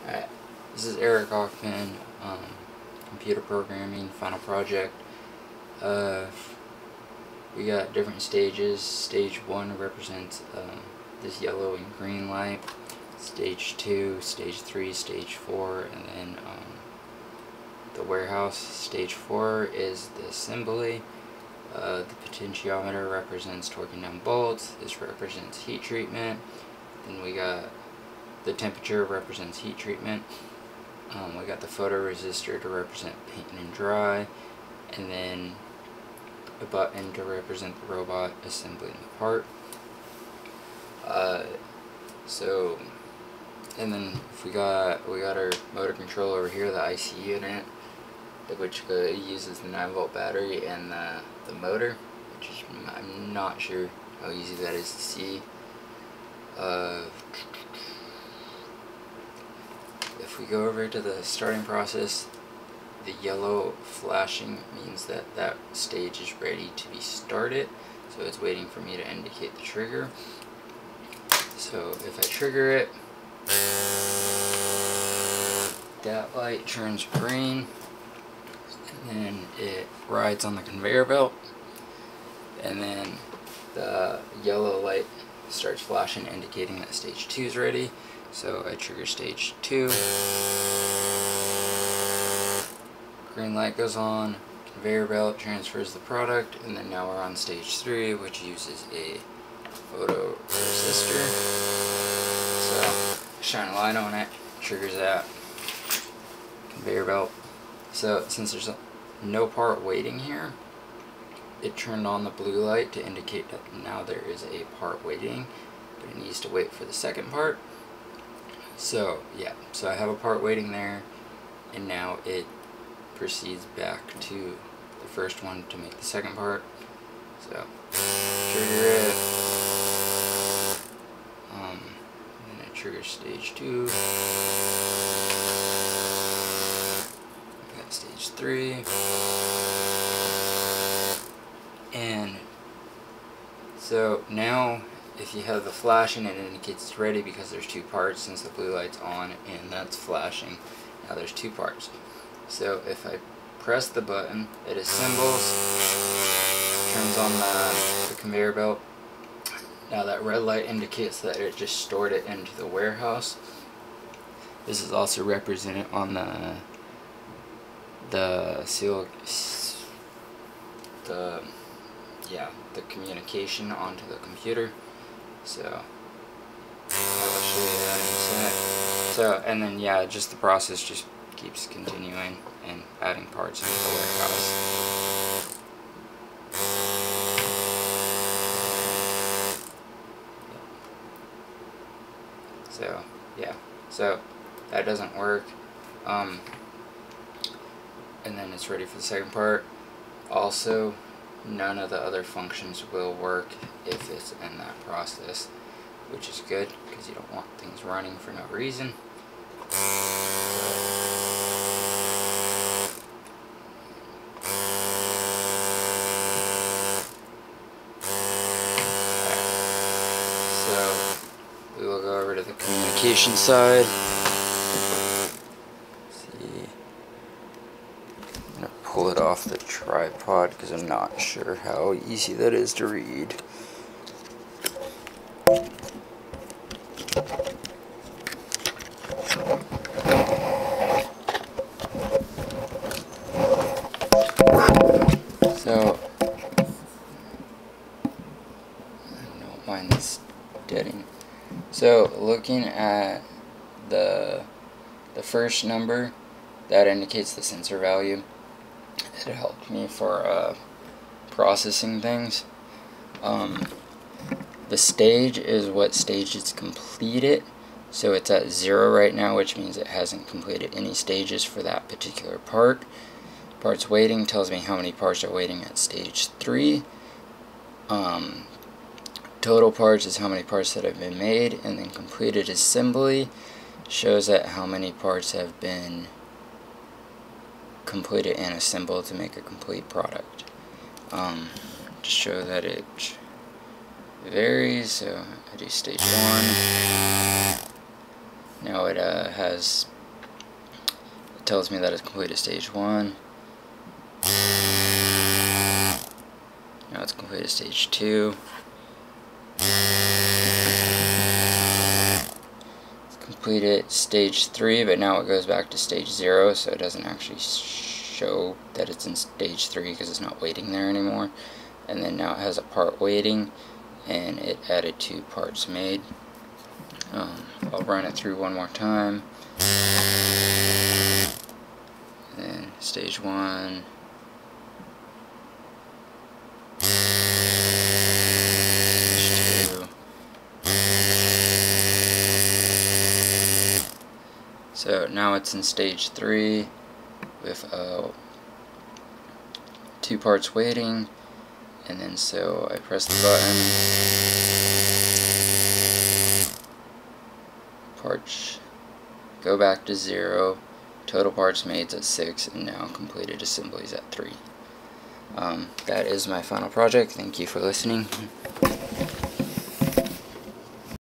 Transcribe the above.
Alright, this is Auchman, computer programming, final project. We got different stages. Stage 1 represents this yellow and green light. Stage 2, Stage 3, Stage 4, and then the warehouse. Stage 4 is the assembly. The potentiometer represents torquing down bolts. This represents heat treatment. Then we got the temperature represents heat treatment. We got the photoresistor to represent paint and dry, and then a button to represent the robot assembling the part. And then we got our motor control over here, the IC unit, which uses the 9-volt battery and the motor, which is, I'm not sure how easy that is to see. If we go over to the starting process, the yellow flashing means that that stage is ready to be started, so it's waiting for me to indicate the trigger. So if I trigger it, that light turns green, and then it rides on the conveyor belt, and then the yellow light starts flashing, indicating that stage 2 is ready. So I trigger stage 2, green light goes on, conveyor belt transfers the product, and then now we're on stage 3, which uses a photoresistor. So shine a light on it, triggers that conveyor belt. So since there's no part waiting here, it turned on the blue light to indicate that now there is a part waiting, but it needs to wait for the second part. So yeah, so I have a part waiting there, and now it proceeds back to the first one to make the second part. So trigger it, and then it triggers stage 2. We got stage 3, and so now if you have the flashing, it indicates it's ready because there's 2 parts, since the blue light's on and that's flashing. Now there's 2 parts. So if I press the button, it assembles, turns on the conveyor belt. Now that red light indicates that it just stored it into the warehouse. This is also represented on the communication onto the computer. So I will show you that in a sec. So, and then yeah, just the process just keeps continuing and adding parts into the warehouse. So yeah, so that doesn't work. And then it's ready for the second part. Also, none of the other functions will work if it's in that process, which is good because you don't want things running for no reason. So we will go over to the communication side. Pull it off the tripod because I'm not sure how easy that is to read. So I don't mind this deading. So looking at the first number, that indicates the sensor value. It helped me for processing things. The stage is what stage it's completed, so it's at 0 right now, which means it hasn't completed any stages for that particular part. Parts waiting tells me how many parts are waiting at stage 3. Total parts is how many parts that have been made, and then completed assembly shows that how many parts have been completed and assembled to make a complete product. To show that it varies, so I do stage 1. Now it has tells me that it's completed stage 1. Now it's completed stage 2. It's completed stage 3, but now it goes back to stage 0, so it doesn't actually show that it's in stage 3 because it's not waiting there anymore. And then now it has a part waiting, and it added 2 parts made. I'll run it through one more time. And then stage 1. Stage 2. So now it's in stage 3 with 2 parts waiting, and then so I press the button, parts go back to 0, total parts made at 6, and now completed assemblies at 3. That is my final project. Thank you for listening.